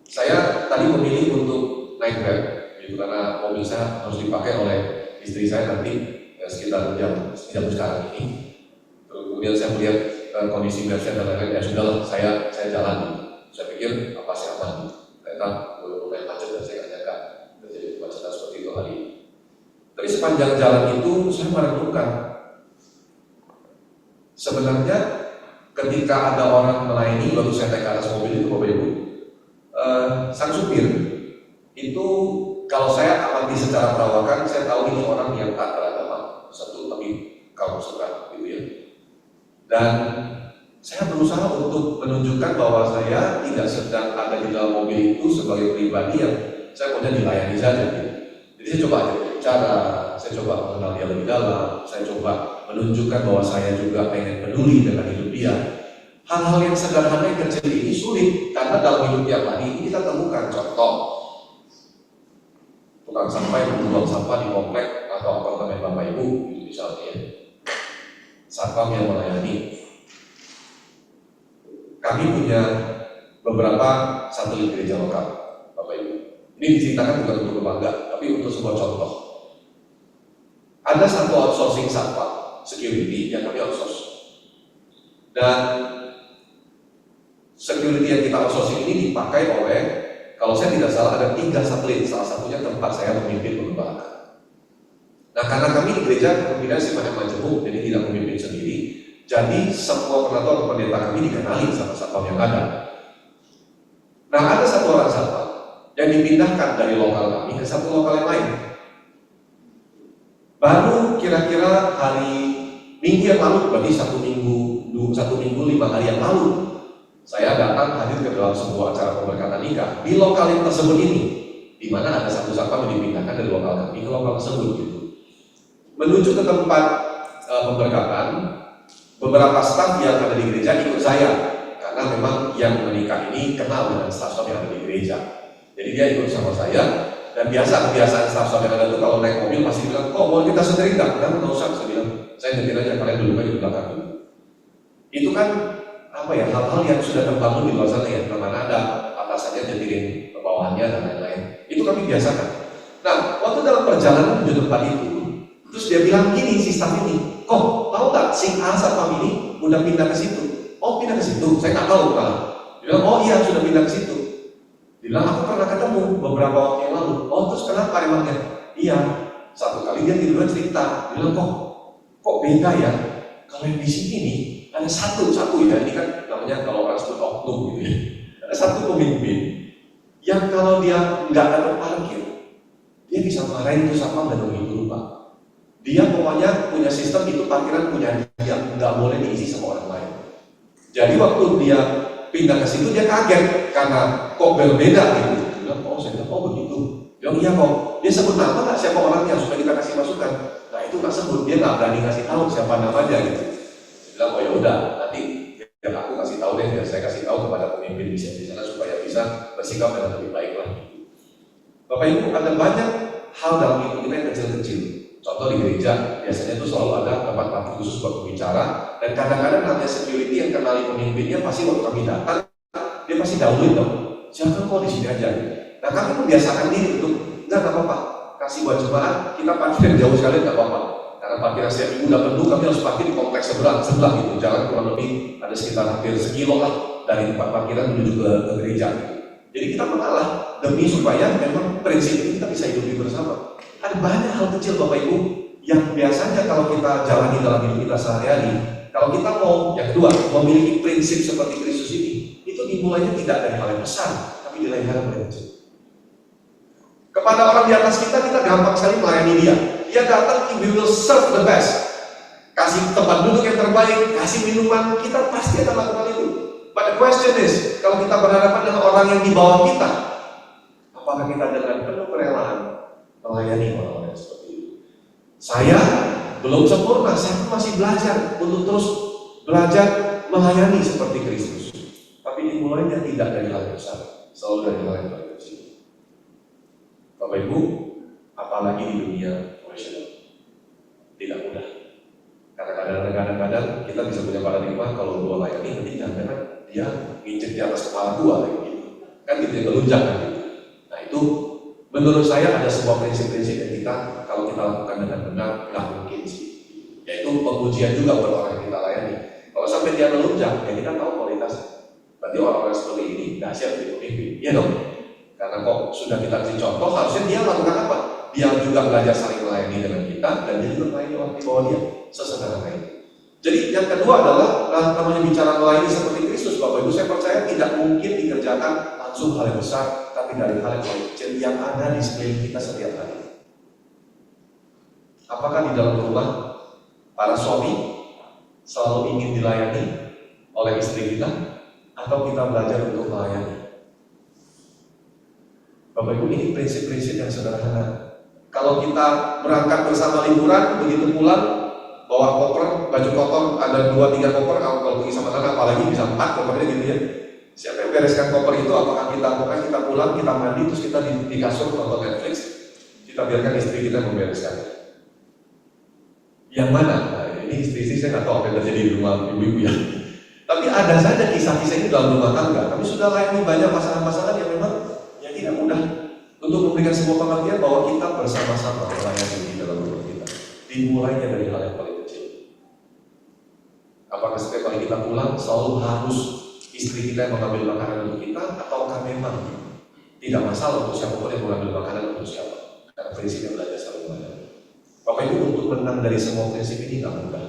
Saya tadi memilih untuk naik Grab, gitu, karena mobil saya harus dipakai oleh istri saya nanti sekitar jam sekarang ini. Kemudian saya melihat kondisi Grab dan lain-lain, ya sudahlah, saya jalan. Saya pikir apa sih aman. Ternyata mulai macet dan saya nggak nyangka terjadi kemacetan seperti itu hari ini. Tapi sepanjang jalan itu saya merenungkan, sebenarnya ketika ada orang melayani, lalu saya naik ke atas mobil itu, Bapak Ibu, sang supir itu kalau saya amati secara perawakan, saya tahu ini orang yang tak beragama, satu tapi kaum suka gitu ya. Dan saya berusaha untuk menunjukkan bahwa saya tidak sedang ada di dalam mobil itu sebagai pribadi yang saya maunya dilayani saja gitu. Jadi saya coba aja bicara, saya coba mengenal dia lebih dalam, saya coba menunjukkan bahwa saya juga pengen peduli dengan hidup dia. Hal-hal yang sederhana yang kecil ini sulit, karena dalam hidup tiap hari ini kita temukan contoh tukang sampah yang membuang sampah di komplek atau apartemen Bapak Ibu, gitu misalnya. Satpam yang melayani. Kami punya beberapa satelit gereja lokal, Bapak Ibu. Ini diceritakan bukan untuk bangga, tapi untuk sebuah contoh. Ada satu outsourcing satpam security yang kami outsource, dan security yang kita outsourcing ini dipakai oleh, kalau saya tidak salah, ada 3 satelit, salah satunya tempat saya memimpin pengembala. Nah, karena kami di gereja kepemimpinan sifatnya majemuk, jadi tidak memimpin sendiri, jadi semua penatua atau pendeta kami dikenali sama satpam yang ada. Nah, ada satu orang satpam yang dipindahkan dari lokal kami ke satu lokal yang lain. Baru kira-kira hari Minggu yang lalu, berarti 1 minggu 5 hari yang lalu, saya datang hadir ke dalam sebuah acara pemberkatan nikah di lokal yang tersebut ini, di mana ada satu satpam yang dipindahkan dari lokal kami ke lokal tersebut gitu. Menuju ke tempat pemberkatan, beberapa staf yang ada di gereja ikut saya, karena memang yang menikah ini kenal dengan staf-staf yang ada di gereja. Jadi dia ikut sama saya, dan kebiasaan staf-staf yang ada itu kalau naik mobil pasti bilang, oh mau kita setir enggak? Nggak usah, saya bilang, saya nyetir aja, kalian duduk aja di belakang dulu. Itu kan hal-hal yang sudah terbangun di luar sana ya, kemana ada atasannya nyetirin bawahannya dan lain-lain. Itu kami biasakan. Nah, waktu dalam perjalanan menuju tempat itu, terus dia bilang gini, si staf ini, kok tahu nggak si A satpam ini udah pindah ke situ? Oh pindah ke situ, saya nggak tahu malah. Dia bilang, oh iya sudah pindah ke situ. Dia bilang, aku pernah ketemu beberapa waktu yang lalu. Oh terus kenapa emangnya? Iya, satu kali dia tiba-tiba cerita. Dia bilang, kok beda ya? Kalau yang di sini nih ada satu ya, ini kan namanya kalau orang sebut oknum gitu ya. Ada satu pemimpin yang kalau dia nggak dapat parkir, dia bisa marahin itu satpam dan begitu lupa. Dia pokoknya punya sistem itu parkiran punya dia, nggak boleh diisi sama orang lain. Jadi waktu dia pindah ke situ dia kaget karena kok berbeda gitu. Dia bilang, oh saya bilang, oh begitu. Dia bilang, iya kok. Dia sebut nama nggak siapa orangnya supaya kita kasih masukan. Nah itu nggak sebut, dia nggak berani kasih tahu siapa namanya gitu. Dia bilang, oh ya udah, nanti biar aku kasih tahu deh, biar saya kasih tahu kepada pemimpin di sana supaya bisa bersikap dengan lebih baik lah. Bapak Ibu, ada banyak hal dalam hidup kita yang kecil-kecil. Contoh di gereja, biasanya itu selalu ada tempat parkir khusus buat pembicara, dan kadang-kadang namanya security yang kenali pemimpinnya pasti waktu kami datang, dia pasti dahuluin dong, siapa kok di sini aja. Nah kami membiasakan diri untuk, enggak apa-apa, kasih buat jemaat, kita parkir jauh sekali enggak apa-apa. Karena parkiran setiap minggu udah penuh, kami harus parkir di kompleks sebelah gitu, jalan kurang lebih ada sekitar hampir sekilo lah dari tempat parkiran menuju ke gereja. Jadi kita mengalah demi supaya memang prinsip ini kita bisa hidup bersama. Ada banyak hal kecil Bapak Ibu yang biasanya kalau kita jalani dalam hidup kita sehari-hari, kalau kita mau, yang kedua, memiliki prinsip seperti Kristus ini, itu dimulainya tidak dari hal yang besar, tapi dari hal yang paling kecil. Kepada orang di atas kita gampang sekali melayani dia. Dia datang, we will serve the best. Kasih tempat duduk yang terbaik, kasih minuman, kita pasti akan lakukan itu. But the question is, kalau kita berhadapan dengan orang yang di bawah kita, apakah kita dengan penuh kerelaan melayani orang-orang seperti itu? Saya belum sempurna, saya masih belajar untuk terus belajar melayani seperti Kristus. Tapi dimulainya tidak dari hal besar, selalu dari hal yang paling kecil. Bapak Ibu, apalagi di dunia profesional, tidak mudah. Karena kadang-kadang kita bisa punya paradigma kalau gua layani nanti jangan dia nginjek di atas kepala gua gitu. Kan gitu ya, gelunjak kan gitu. Nah itu menurut saya ada sebuah prinsip-prinsip yang kita kalau kita lakukan dengan benar nggak mungkin sih. Yaitu pengujian juga buat orang yang kita layani. Kalau sampai dia melunjak, ya kita tahu kualitasnya. Berarti orang-orang seperti ini nggak siap jadi pemimpin, ya dong. Karena kok sudah kita kasih contoh, harusnya dia lakukan apa? Dia juga belajar saling melayani dengan kita dan dia juga melayani orang di bawah dia. Sesederhana itu. Jadi yang kedua adalah namanya bicara melayani seperti Kristus, Bapak Ibu, saya percaya tidak mungkin dikerjakan langsung hal yang besar, tapi dari hal yang paling kecil yang ada di sekeliling kita setiap hari. Apakah di dalam rumah para suami selalu ingin dilayani oleh istri kita, atau kita belajar untuk melayani? Bapak Ibu, ini prinsip-prinsip yang sederhana, Kalau kita berangkat bersama liburan, begitu pulang, bawa koper, baju kotor, ada 2-3 koper, kalau pergi sama anak apalagi bisa 4 kopernya gitu ya. Siapa yang bereskan koper itu? Apakah kita pulang, kita mandi, terus kita di kasur nonton Netflix, kita biarkan istri kita membereskan. Yang mana? Nah, ini istri saya nggak tahu apa yang terjadi di rumah ibu-ibu ya. Tapi ada saja kisah-kisah ini dalam rumah tangga. Tapi sudah layani banyak pasangan-pasangan yang memang yang tidak mudah untuk memberikan sebuah pengertian bahwa kita bersama-sama melayani di dalam rumah kita. Dimulainya dari hal yang paling kecil. Apakah setiap kali kita pulang selalu harus istri kita yang mengambil makanan untuk kita, ataukah memang tidak masalah untuk siapapun yang mengambil makanan untuk siapa? Karena prinsipnya belajar saling melayani. Bapak Ibu, untuk menang dari semua prinsip ini tidak mudah.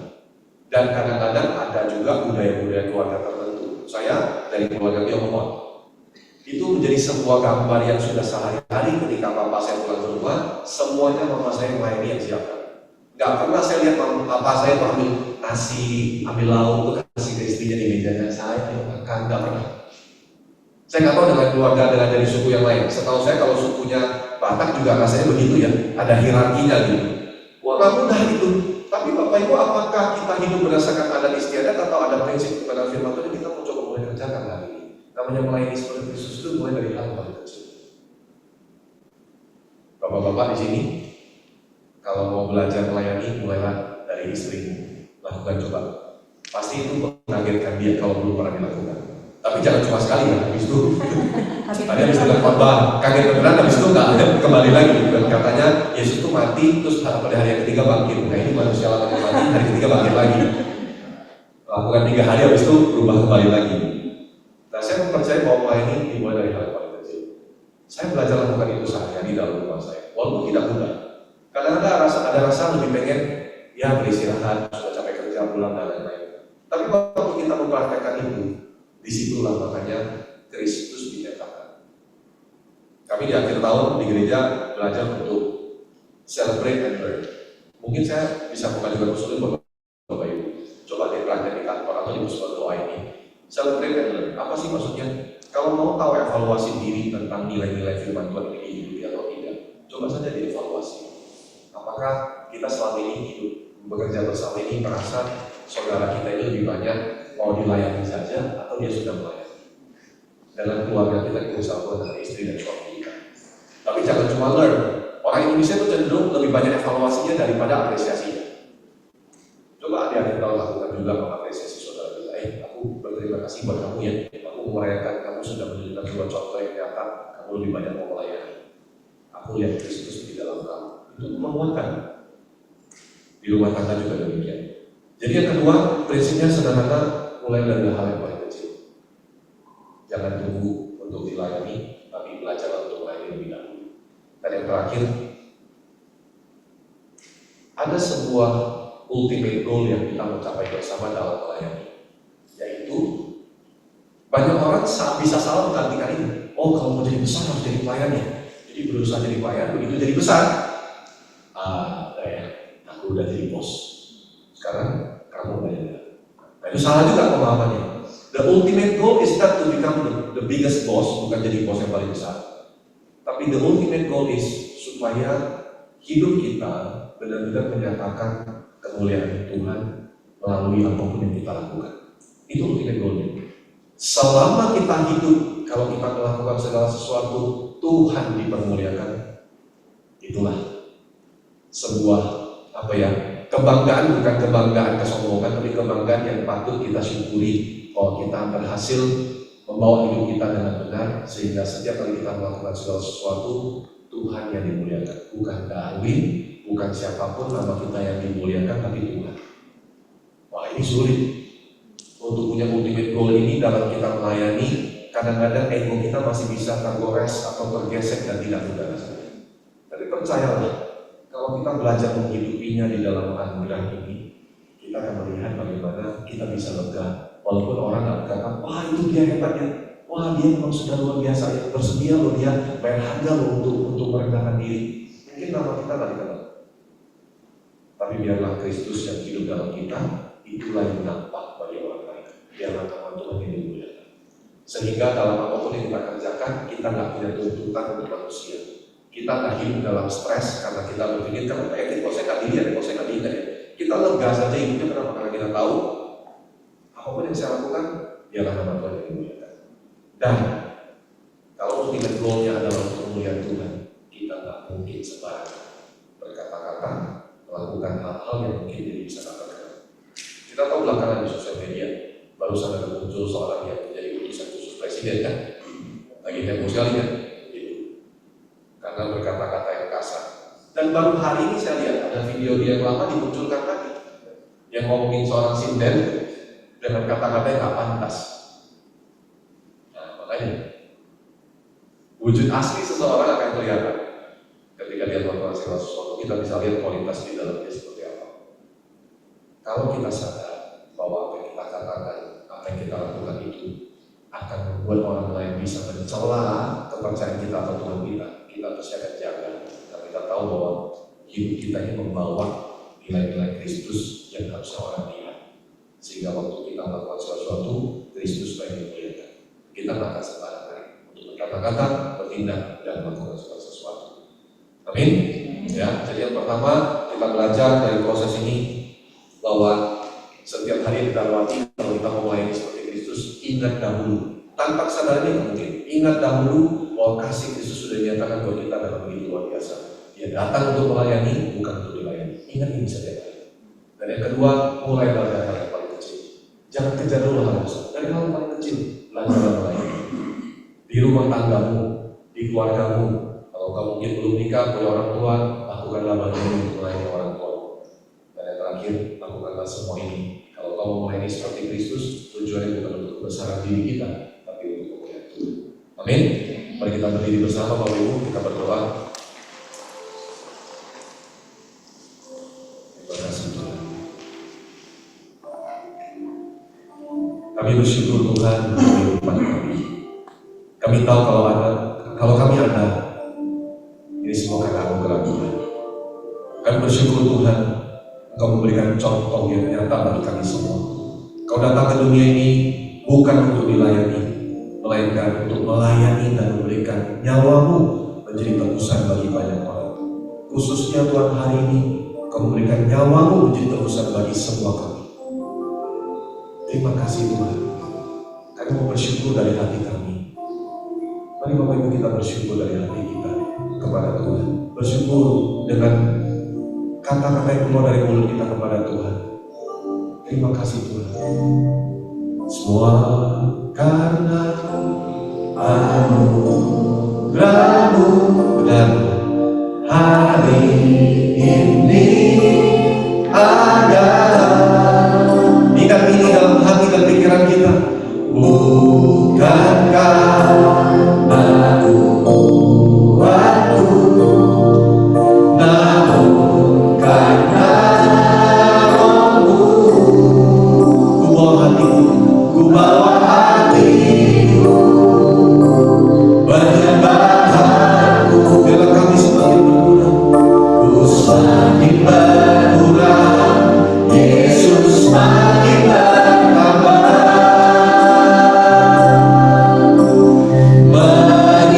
Dan kadang-kadang ada juga budaya-budaya keluarga tertentu. Saya dari keluarga Tionghoa. Itu menjadi sebuah gambar yang sudah sehari-hari ketika papa saya pulang ke rumah, semuanya mama saya melayani yang siapkan. Gak pernah saya lihat papa saya itu ambil nasi, ambil lauk, itu kasih ke istrinya di mejanya. Saya makan, gak pernah. Saya nggak tahu dengan keluarga dengan dari suku yang lain. Setahu saya kalau sukunya Batak juga rasanya begitu ya, ada hierarkinya gitu. Wah, nggak mudah itu. Tapi Bapak Ibu, apakah kita hidup berdasarkan adat istiadat atau ada prinsip kepada firman Tuhan? Kita mau coba mulai kerjakan hari ini. Namanya melayani seperti Kristus itu mulai dari hal paling kecil. Bapak-bapak di sini, kalau mau belajar melayani, mulailah dari istrimu. Lakukan coba. Pasti itu mengagetkan dia kalau belum pernah dilakukan. Tapi jangan cuma sekali ya, habis itu. Tadi habis itu khotbah, kaget beneran, habis itu nggak kembali lagi. Dan katanya Yesus itu mati, terus pada hari yang ketiga bangkit. Nah ini manusia lama yang mati, hari ketiga bangkit lagi. Lakukan 3 hari, habis itu berubah kembali lagi. Nah saya mempercayai bahwa ini dimulai dari hal yang paling kecil. Saya belajar lakukan itu sehari-hari dalam rumah saya, walaupun tidak mudah. Kadang-kadang ada rasa lebih pengen ya beristirahat, sudah capek kerja, pulang dan lain-lain. Tapi waktu kita mempraktekkan itu, disitulah makanya Kristus dinyatakan. Kami di akhir tahun di gereja belajar untuk celebrate and learn. Mungkin saya bisa mengajukan usul buat Bapak Ibu. Coba dipraktek di kantor atau di musola doa ini. Celebrate and learn. Apa sih maksudnya? Kalau mau tahu evaluasi diri tentang nilai-nilai firman Tuhan ini hidup atau tidak, coba saja dievaluasi. Apakah kita selama ini hidup bekerja bersama ini merasa saudara kita ini lebih banyak mau dilayani saja atau dia sudah melayani? Dalam keluarga kita bersama dengan istri dan suami kita. Tapi jangan cuma learn. Orang Indonesia itu cenderung lebih banyak evaluasinya daripada apresiasinya. Coba adik-adik tahu lakukan juga mengapresiasi saudara kita. Aku berterima kasih buat kamu ya. Aku merayakan kamu sudah menunjukkan sebuah contoh yang nyata. Kamu lebih banyak mau melayani. Aku lihat Kristus di dalam kamu. Itu menguatkan. Di rumah tangga juga demikian. Jadi yang kedua, prinsipnya sederhana, mulai dari hal yang paling kecil. Jangan tunggu untuk dilayani, tapi belajar untuk melayani lebih dahulu. Dan yang terakhir, ada sebuah ultimate goal yang kita mencapai bersama dalam melayani, yaitu banyak orang bisa salah mengartikan ini. Oh, kalau mau jadi besar harus jadi pelayan ya. Jadi berusaha jadi pelayan, begitu jadi besar. Aku udah jadi bos. Sekarang kamu bayar. Nah, itu salah juga pemahamannya. The ultimate goal is not to become the biggest boss, bukan jadi bos yang paling besar. Tapi the ultimate goal is supaya hidup kita benar-benar menyatakan kemuliaan Tuhan melalui apapun yang kita lakukan. Itu ultimate goalnya. Selama kita hidup, kalau kita melakukan segala sesuatu, Tuhan dipermuliakan. Itulah sebuah kebanggaan, bukan kebanggaan kesombongan, tapi kebanggaan yang patut kita syukuri bahwa kita berhasil membawa hidup kita dengan benar, sehingga setiap kali kita melakukan segala sesuatu, Tuhan yang dimuliakan, bukan Darwin, bukan siapapun nama kita yang dimuliakan, tapi Tuhan. Wah, ini sulit untuk punya ultimate goal ini dalam kita melayani. Kadang-kadang ego kita masih bisa tergores atau tergesek dan tidak mudah rasanya. Tapi percayalah, kalau kita belajar menghidupinya di dalam anugerah ini, kita akan melihat bagaimana kita bisa lega. Walaupun orang akan berkata, wah itu dia hebatnya, wah dia memang sudah luar biasa, ya, bersedia loh dia bayar harga loh untuk merendahkan diri. Mungkin nama kita nggak dikenal, tapi biarlah Kristus yang hidup dalam kita, itulah yang nampak bagi orang lain. Biarlah nama Tuhan yang dimuliakan. Sehingga dalam apapun yang kita kerjakan, kita nggak punya tuntutan untuk manusia. Kita nggak hidup dalam stres karena kita berpikir, karena kok saya nggak dilihat, kok saya nggak dilihat. Kita lega saja hidupnya, kenapa? Karena kita tahu apapun yang saya lakukan, biarlah nama Tuhan yang dimuliakan. Dan kalau ultimate goal-nya adalah untuk memuliakan Tuhan, kita nggak mungkin sembarangan berkata-kata, melakukan hal-hal yang mungkin jadi bisa katakan. Kita tahu belakangan di sosial media, barusan ada muncul seorang yang menjadi utusan khusus presiden kan, lagi heboh sekali kan, gitu. Karena berkata-kata yang kasar. Dan baru hari ini saya lihat ada video dia yang lama dimunculkan lagi, yang ngomongin seorang sinden dengan kata-kata yang nggak pantas. Nah, makanya wujud asli seseorang akan kelihatan ketika dia melakukan segala sesuatu. Kita bisa lihat kualitas di dalamnya seperti apa. Kalau kita sadar bahwa apa yang kita katakan, apa yang kita lakukan itu akan membuat orang lain bisa mencela kepercayaan kita atau Tuhan kita pasti akan jaga. Karena kita tahu bahwa hidup kita ini membawa nilai-nilai Kristus yang harusnya orang lihat. Sehingga waktu kita melakukan sesuatu, Kristus baik dimuliakan. Kita nggak akan sembarangan untuk berkata-kata, bertindak, dan melakukan segala sesuatu. Amin. Ya, jadi yang pertama kita belajar dari proses ini bahwa setiap hari kita lewati, kalau kita mau melayani seperti Kristus, ingat dahulu. Tanpa kesadaran ini mungkin. Ingat dahulu bahwa kasih Kristus sudah dinyatakan buat kita dalam begitu luar biasa. Dia datang untuk melayani, bukan untuk dilayani. Ingat ini setiap hari. Dan yang kedua, mulai dari hal yang paling kecil. Jangan kejar dulu hal yang besar. Dari hal yang paling kecil, belajar melayani. Di rumah tanggamu, di keluargamu. Kalau kamu mungkin belum nikah, punya orang tua, lakukanlah bagian untuk melayani orang tua. Dan yang terakhir, lakukanlah semua ini. Kalau kamu melayani seperti Kristus, tujuannya bukan untuk kebesaran diri kita, tapi untuk kemuliaan Tuhan. Amin. Mari kita berdiri bersama, Bapak Ibu, kita berdoa. Terima kasih Tuhan. Kami bersyukur Tuhan untuk kehidupan kami. Kami tahu kalau kami ada, ini semua karena anugerah Tuhan. Kami bersyukur Tuhan, Engkau memberikan contoh yang nyata bagi kami semua. Kau datang ke dunia ini bukan untuk dilayani, melainkan untuk melayani dan memberikan nyawamu menjadi tebusan bagi banyak orang. Khususnya Tuhan hari ini, Kau memberikan nyawamu menjadi tebusan bagi semua kami. Terima kasih Tuhan. Kami mau bersyukur dari hati kami. Mari Bapak Ibu kita bersyukur dari hati kita kepada Tuhan. Bersyukur dengan kata-kata yang keluar dari mulut kita kepada Tuhan. Terima kasih Tuhan. Semua karena anugerah-Mu dan hari ini ada. Ingat ini dalam hati dan pikiran kita. Bukan karena kuatku, namun karena Roh-Mu. Ku bawa hatiku, berbahaku, biarlah kami semakin berkurang. Ku semakin berkurang, Yesus semakin bertambah.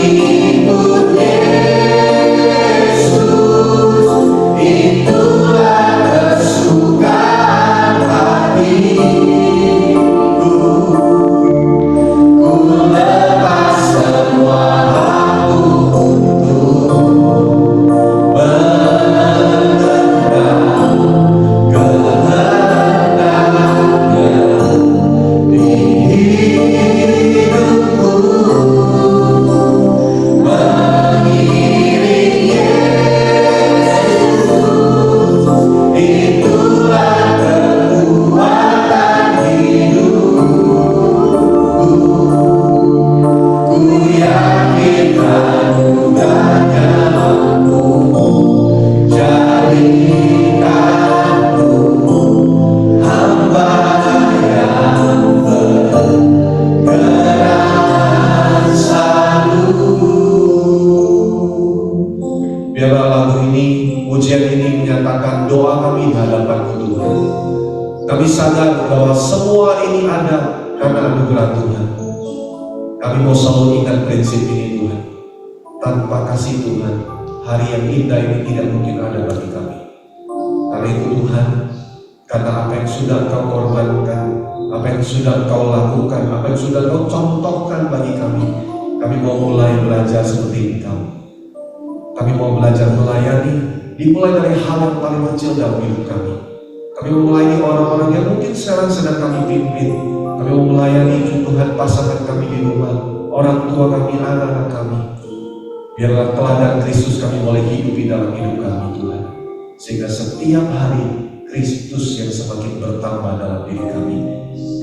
Mengikut Yesus, itulah kesukaan hatiku. Ku lepas semua hak untuk mengerjakan kehendaknya di hidupku. Mengiring Yesus, itulah kekuatan hidupku. Ku yakin anugerahnya mampu jadikanku hamba yang bergerak selalu. Biarlah lagu ini, pujian ini menyatakan doa kami di hadapan-Mu Tuhan. Kami sadar bahwa semua ini ada karena anugerah Tuhan. Kami mau selalu ingat prinsip ini Tuhan. Tanpa kasih Tuhan, hari yang indah ini tidak mungkin ada bagi kami. Karena itu Tuhan, karena apa yang sudah Engkau korbankan, apa yang sudah Engkau lakukan, apa yang sudah Engkau contohkan bagi kami mau mulai belajar seperti Engkau. Kami mau belajar melayani, dimulai dari hal yang paling kecil dalam hidup kami. Kami mau melayani orang-orang yang mungkin sekarang sedang kami pimpin. Kami mau melayani Tuhan pasangan kami di rumah, orang tua kami, anak-anak kami. Biarlah teladan Kristus kami boleh hidup di dalam hidup kami Tuhan. Sehingga setiap hari Kristus yang semakin bertambah dalam diri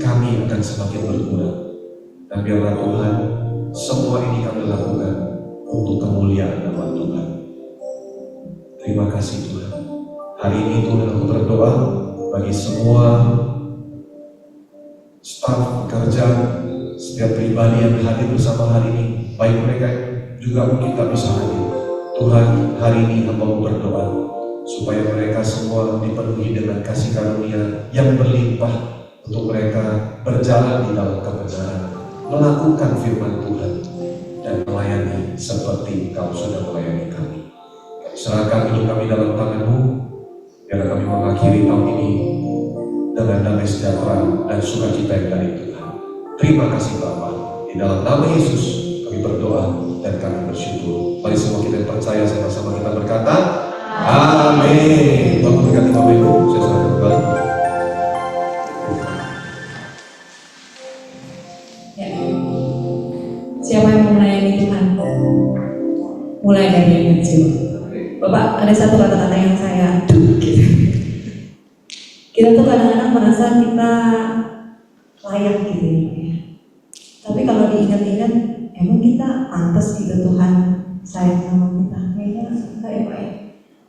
kami akan semakin berkurang. Dan biarlah Tuhan, semua ini kami lakukan untuk kemuliaan nama Tuhan. Terima kasih Tuhan. Hari ini Tuhan aku berdoa bagi semua staf kerja, setiap pribadi yang hadir bersama hari ini, baik mereka juga mungkin tak bisa hadir. Tuhan, hari ini hamba mau berdoa supaya mereka semua dipenuhi dengan kasih karunia yang berlimpah untuk mereka berjalan di dalam kebenaran, melakukan firman Tuhan dan melayani seperti Engkau sudah melayani kami. Kami serahkan hidup kami dalam tangan-Mu, biar kami mengakhiri tahun ini dengan damai sejahtera dan sukacita yang dari Tuhan. Terima kasih Bapa. Di dalam nama Yesus kami berdoa dan kami bersyukur. Mari semua kita percaya, sama-sama kita berkata, amin. Tuhan memberkati Bapak Ibu. Saya serahkan kembali.
Ya. Siapa yang mau melayani Tuhan? Mulai dari yang kecil. Bapak, ada satu kata-kata yang saya kita tuh kadang-kadang merasa kita layak gitu ya. Tapi kalau diingat-ingat, emang kita pantas gitu Tuhan sayang sama kita? Kayaknya enggak ya Pak ya.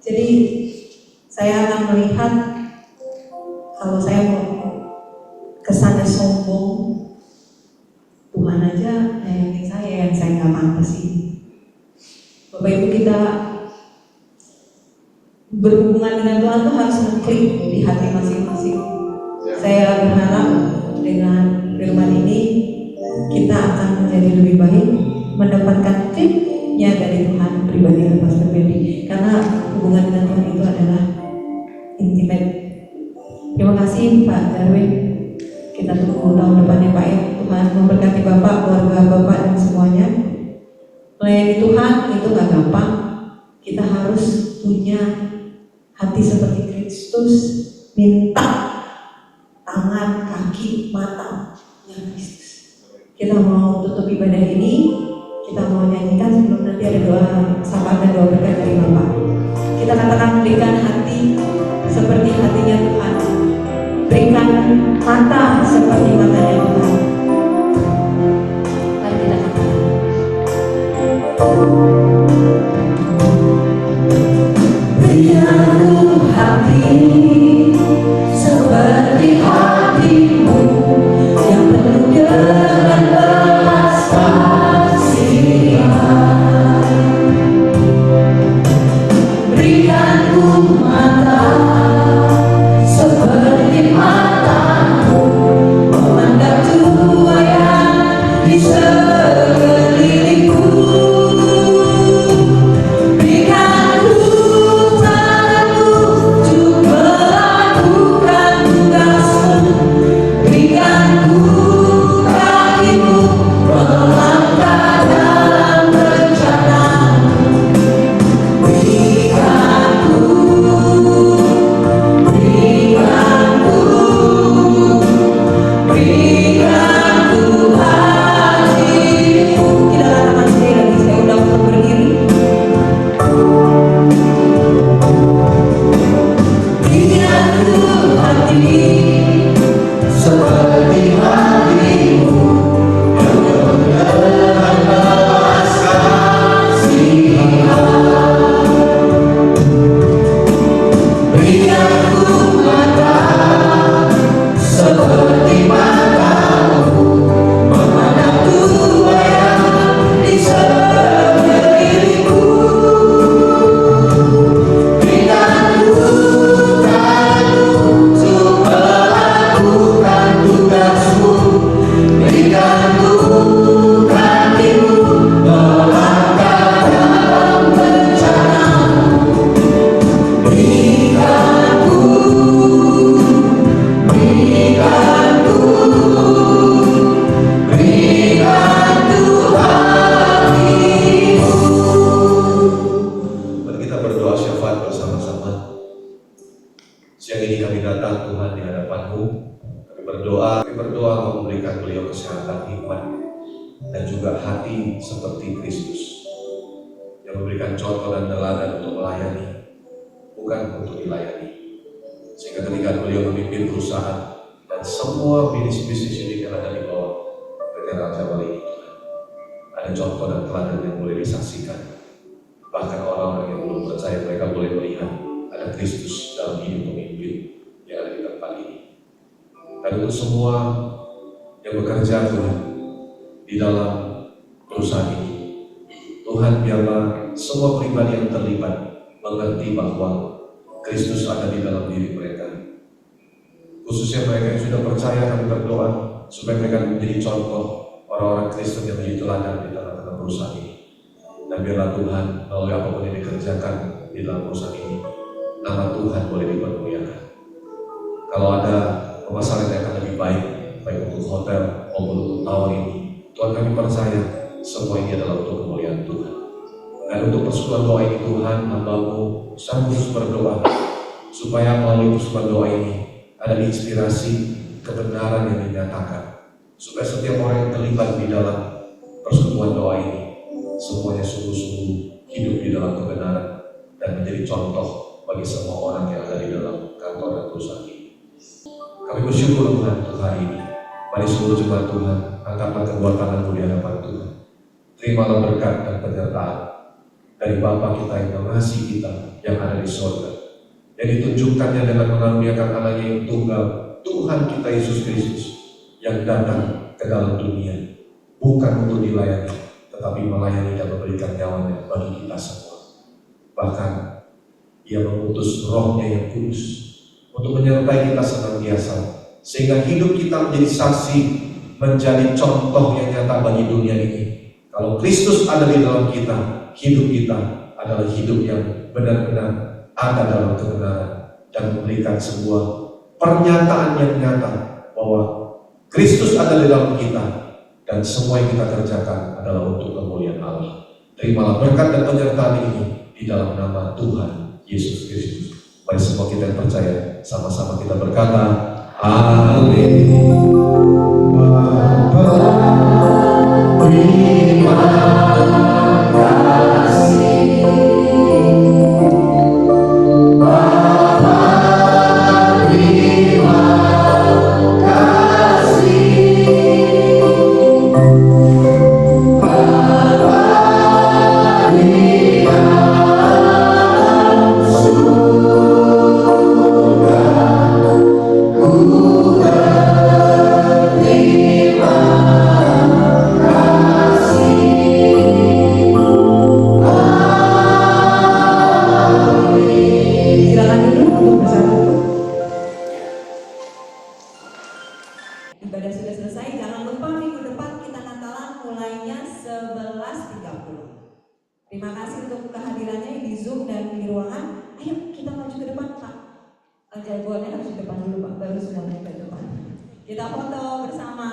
Jadi saya akan melihat kalau saya mau kesannya sombong, Tuhan aja nyayangi saya yang saya nggak pantas ini. Bapak Ibu, kita berhubungan dengan Tuhan tuh harus ngeklik di hati masing-masing. Saya berharap dengan firman ini kita akan menjadi lebih baik, mendapatkan kliknya dari Tuhan pribadi dan Pastor Benny, karena hubungan dengan Tuhan itu adalah intimate. Terima kasih Pak Darwin. Kita tunggu tahun depannya Pak ya. Tuhan memberkati Bapak, keluarga Bapak dan semuanya. Melayani Tuhan itu gak gampang. Kita harus punya hati seperti Kristus, minta tangan, kaki, mata yang Kristus. Kita mau tutup ibadah ini, kita mau nyanyikan sebelum nanti ada doa sahabat dan doa berkat dari Bapak. Kita katakan, berikan hati seperti hatinya Tuhan, berikan mata seperti matanya Tuhan. Mari kita katakan, berikanku hati seperti hatimu yang penuh dengan belas kasihan. Berikanku
Siang ini kami datang Tuhan di hadapan-Mu. Kami berdoa mau memberikan beliau kesehatan iman dan juga hati seperti Kristus, yang memberikan contoh dan teladan untuk melayani, bukan untuk dilayani. Sehingga ketika beliau memimpin perusahaan dan semua bisnis unit yang ada di bawah PT Raja Wali ini, ada contoh dan teladan yang boleh disaksikan. Bahkan orang-orang yang belum percaya, mereka boleh melihat ada Kristus dalam hidup pemimpin yang ada di tempat ini. Dan untuk semua yang bekerja Tuhan di dalam perusahaan ini, Tuhan biarlah semua pribadi yang terlibat mengerti bahwa Kristus ada di dalam diri mereka. Khususnya mereka yang sudah percaya, kami berdoa supaya mereka menjadi contoh orang-orang Kristen yang menjadi teladan di tengah-tengah perusahaan ini. Dan biarlah Tuhan melalui apapun yang dikerjakan di dalam perusahaan ini, nama Tuhan boleh dipermuliakan. Kalau ada pemasaran yang akan lebih baik untuk hotel maupun untuk tower ini, Tuhan kami percaya semua ini adalah untuk kemuliaan Tuhan. Dan untuk persekutuan doa ini Tuhan, hamba-Mu sanggup berdoa supaya melalui persekutuan doa ini ada inspirasi kebenaran yang dinyatakan, supaya setiap orang yang terlibat di dalam persekutuan doa ini semuanya sungguh-sungguh hidup di dalam kebenaran dan menjadi contoh bagi semua orang yang ada di dalam kantor dan perusahaan ini. Kami bersyukur Tuhan untuk hari ini. Mari seluruh jemaat Tuhan, angkatlah kedua tangan-Mu di hadapan Tuhan. Terimalah berkat dan penyertaan dari Bapa kita yang mengasihi kita yang ada di surga, yang ditunjukkannya dengan mengaruniakan anaknya yang tunggal, Tuhan kita Yesus Kristus, yang datang ke dalam dunia bukan untuk dilayani, tetapi melayani dan memberikan nyawanya bagi kita semua. Bahkan Ia mengutus Roh-Nya yang kudus untuk menyertai kita senantiasa, sehingga hidup kita menjadi saksi, menjadi contoh yang nyata bagi dunia ini. Kalau Kristus ada di dalam kita, hidup kita adalah hidup yang benar-benar ada dalam kebenaran dan memberikan sebuah pernyataan yang nyata bahwa Kristus ada di dalam kita dan semua yang kita kerjakan adalah untuk kemuliaan Allah. Terimalah berkat dan penyertaan ini di dalam nama Tuhan Yesus Kristus. Mari semua kita yang percaya sama-sama kita berkata, Amin. Terima kasih.
Ibadah sudah selesai, jangan lupa minggu depan kita Natalan mulainya 11.30. Terima kasih untuk kehadirannya di Zoom dan di ruangan. Ayo kita maju ke depan Pak. Jagoannya harus di depan dulu Pak, baru sudah naik ke depan. Kita foto bersama.